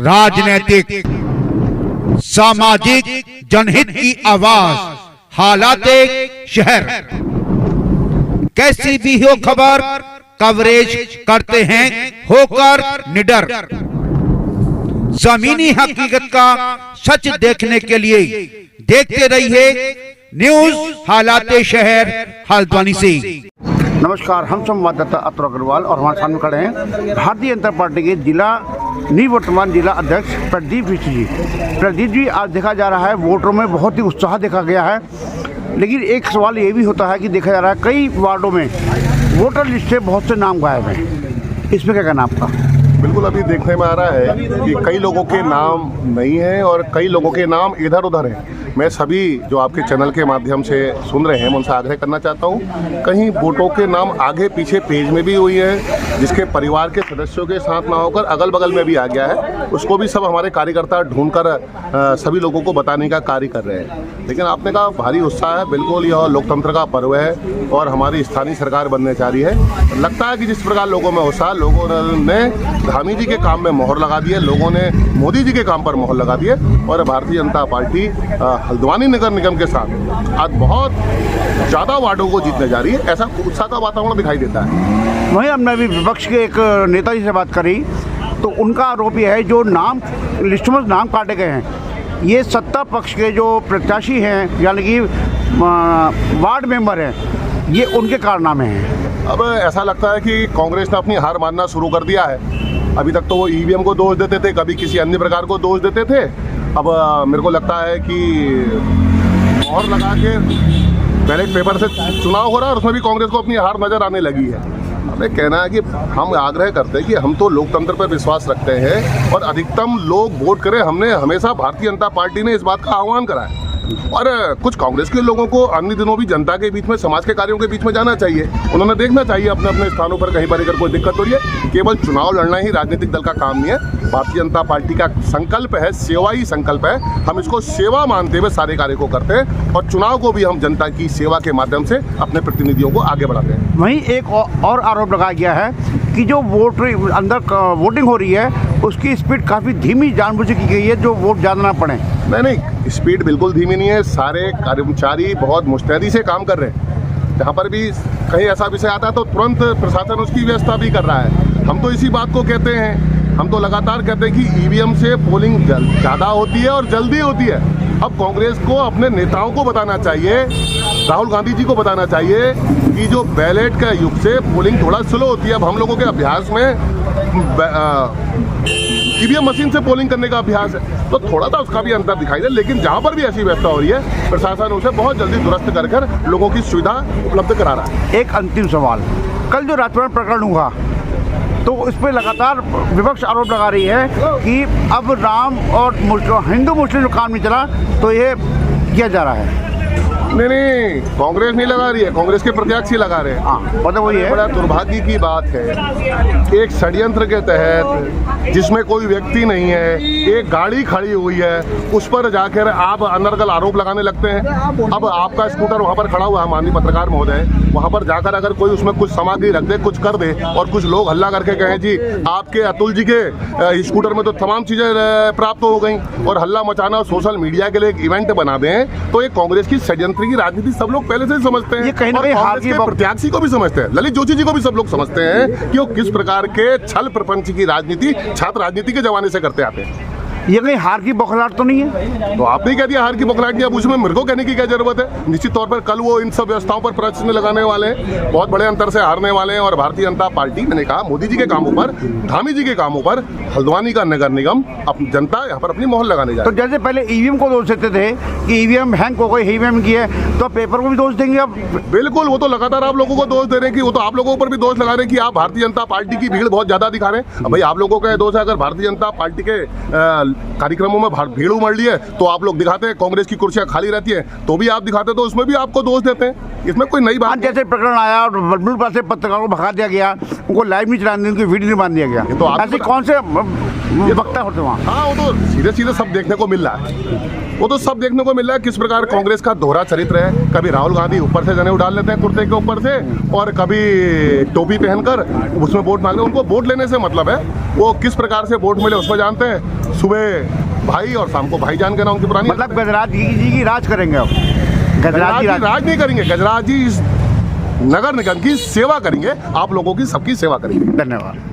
राजनीतिक सामाजिक जनहित की आवाज हालात शहर। कैसी भी हो खबर कवरेज करते हैं होकर निडर। जमीनी हकीकत का सच देखने के लिए देखते रहिए न्यूज हालात शहर हल्द्वानी से। नमस्कार, हम संवाददाता अतुल अग्रवाल और हमारे सामने खड़े हैं भारतीय जनता पार्टी के निवर्तमान जिला अध्यक्ष प्रदीप मिश्र जी। प्रदीप जी, आज देखा जा रहा है वोटरों में बहुत ही उत्साह देखा गया है, लेकिन एक सवाल ये भी होता है कि देखा जा रहा है कई वार्डों में वोटर लिस्ट से बहुत से नाम गायब हैं। इसमें क्या कहना आपका? बिल्कुल, अभी देखने में आ रहा है कि कई लोगों के नाम नहीं हैं और कई लोगों के नाम इधर उधर हैं। मैं सभी जो आपके चैनल के माध्यम से सुन रहे हैं उनसे आग्रह करना चाहता हूं, कहीं वोटों के नाम आगे पीछे पेज में भी हुई है, जिसके परिवार के सदस्यों के साथ ना होकर अगल बगल में भी आ गया है, उसको भी सब हमारे कार्यकर्ता ढूंढकर सभी लोगों को बताने का कार्य कर रहे हैं। लेकिन आपने कहा भारी उत्साह है, बिल्कुल यह लोकतंत्र का पर्व है और हमारी स्थानीय सरकार बनने जा रही है। लगता है कि जिस प्रकार लोगों में उत्साह, लोगों ने धामी जी के काम में मोहर लगा दी है, लोगों ने मोदी जी के काम पर मोहर लगा दी है और भारतीय जनता पार्टी हल्द्वानी नगर निगम के साथ आज बहुत ज़्यादा वार्डों को जीतने जा रही है। ऐसा उत्साह का वातावरण दिखाई देता है। वहीं हमने अभी विपक्ष के एक नेता जी से बात करी तो उनका आरोप यह है जो नाम लिस्ट में नाम काटे गए हैं, ये सत्ता पक्ष के जो प्रत्याशी हैं यानी कि वार्ड मेंबर हैं, ये उनके कारनामे हैं। अब ऐसा लगता है कि कांग्रेस ने अपनी हार मानना शुरू कर दिया है। अभी तक तो वो ईवीएम को दोष देते थे, कभी किसी अन्य प्रकार को दोष देते थे। अब मेरे को लगता है कि और लगा के बैलेट पेपर से चुनाव हो रहा है और उसमें भी कांग्रेस को अपनी हार नजर आने लगी है। हमें कहना है कि हम आग्रह करते हैं कि हम तो लोकतंत्र पर विश्वास रखते हैं और अधिकतम लोग वोट करें। हमने हमेशा भारतीय जनता पार्टी ने इस बात का आह्वान करा है और कुछ कांग्रेस के लोगों को अन्य दिनों भी जनता के बीच में, समाज के कार्यों के बीच में जाना चाहिए। उन्होंने देखना चाहिए अपने अपने स्थानों पर कहीं पर अगर कोई दिक्कत हो रही है। केवल चुनाव लड़ना ही राजनीतिक दल का काम नहीं है। भारतीय जनता पार्टी का संकल्प है, सेवा ही संकल्प है। हम इसको सेवा मानते हुए सारे कार्य को करते हैं और चुनाव को भी हम जनता की सेवा के माध्यम से अपने प्रतिनिधियों को आगे बढ़ाते हैं। वहीं एक और आरोप लगाया गया है कि जो वोटिंग हो रही है उसकी स्पीड काफ़ी धीमी जानबूझ की गई है, जो वोट ज़्यादा ना पड़े। नहीं, स्पीड बिल्कुल धीमी नहीं है। सारे कर्मचारी बहुत मुस्तैदी से काम कर रहे हैं। जहाँ पर भी कहीं ऐसा विषय आता है तो तुरंत प्रशासन उसकी व्यवस्था भी कर रहा है। हम तो इसी बात को कहते हैं, हम तो लगातार कहते हैं कि ईवीएम से पोलिंग ज़्यादा होती है और जल्दी होती है। अब कांग्रेस को अपने नेताओं को बताना चाहिए, राहुल गांधी जी को बताना चाहिए कि जो बैलेट का युग से पोलिंग थोड़ा स्लो होती है। अब हम लोगों के अभ्यास में ईवीएम मशीन से पोलिंग करने का अभ्यास है, तो थोड़ा सा उसका भी अंतर दिखाई दे। लेकिन जहाँ पर भी ऐसी व्यवस्था हो रही है, प्रशासन उसे बहुत जल्दी दुरुस्त कर लोगों की सुविधा उपलब्ध करा रहा है। एक अंतिम सवाल, कल जो राजभवन प्रकरण हुआ तो इस पर लगातार विपक्ष आरोप लगा रही है कि अब राम और हिंदू मुस्लिम जो काम नहीं चला तो ये किया जा रहा है। नहीं, कांग्रेस नहीं लगा रही है, कांग्रेस के प्रत्याशी लगा रहे हैं। हाँ, मतलब वही है। बड़ा दुर्भाग्य की बात है, एक षड्यंत्र के तहत जिसमें कोई व्यक्ति नहीं है, एक गाड़ी खड़ी हुई है, उस पर जाकर आप अनर्गल आरोप लगाने लगते हैं। अब आपका स्कूटर वहाँ पर खड़ा हुआ है, माननीय पत्रकार महोदय, वहाँ पर जाकर अगर कोई उसमें कुछ सामग्री रख दे, कुछ कर दे और कुछ लोग हल्ला करके कहें जी आपके अतुल जी के स्कूटर में तो तमाम चीज़ें प्राप्त हो गई और हल्ला मचाना और सोशल मीडिया के लिए एक इवेंट बना दें, तो ये कांग्रेस की षड्यंत्र की राजनीति सब लोग पहले से ही समझते हैं। ये कहीं ना कहीं हार की प्रत्याशी को भी समझते हैं, ललित जोशी जी को भी सब लोग समझते हैं कि वो किस प्रकार के छल प्रपंच की राजनीति छात्र राजनीति के जमाने से करते आते हैं। ये कहीं हार की बौखलाहट तो नहीं है? तो आपने कह दिया हार की बौखलाहट नहीं, अब उसमें मेरे को कहने की क्या जरूरत है? निश्चित तौर पर कल वो इन सब व्यवस्थाओं पर प्रश्न लगाने वाले हैं, बहुत बड़े अंतर से हारने वाले हैं और भारतीय जनता पार्टी, मैंने कहा, मोदी जी के कामों पर, धामी जी के कामों पर हल्द्वानी का नगर निगम अपनी जनता यहाँ पर अपनी मोहर लगाने जाए। तो जैसे पहले ईवीएम को दोष देते थे कि ईवीएम हैंग हो गई, ईवीएम की है, तो पेपर को भी दोष देंगे अब? बिल्कुल, वो तो लगातार आप लोगों को दोष दे रहे हैं कि वो तो आप लोगों पर भी दोष लगा रहे हैं कि आप भारतीय जनता पार्टी की भीड़ बहुत ज्यादा दिखा रहे हैं। भाई आप लोगों का दोष है, अगर भारतीय जनता पार्टी के कार्यक्रमों में भीड़ उमड़ ली है तो आप लोग दिखाते हैं, कांग्रेस की कुर्सियां खाली रहती है तो भी आप दिखाते हैं, तो उसमें भी आपको दोष देते हैं। इसमें कोई नई बात। जैसे प्रकरण आया और बलबुल पास से पत्रकारों को भगा दिया गया, उनको लाइव नहीं चलाने, उनकी वीडियो नहीं बांध दिया गया, तो ऐसे कौन से वक्ता होते वहाँ? हाँ, वो तो सीधे सीधे सब देखने को मिल रहा है। वो तो सब देखने को मिल रहा है किस प्रकार कांग्रेस का दोहरा चरित्र है। कभी राहुल गांधी ऊपर से जनेऊ डाल लेते हैं कुर्ते के ऊपर से, और कभी टोपी पहनकर उसमें वोट मांगते हैं। उनको वोट लेने से मतलब है, वो किस प्रकार से वोट मिले उसमें जानते हैं। सुबह भाई और शाम को भाईजान के नाम की पुरानी। मतलब गजराज जी की राज करेंगे अब। गजराज जी राज नहीं करेंगे, गजराज जी इस नगर निगम की सेवा करेंगे, आप लोगों की सबकी सेवा करेंगे। धन्यवाद।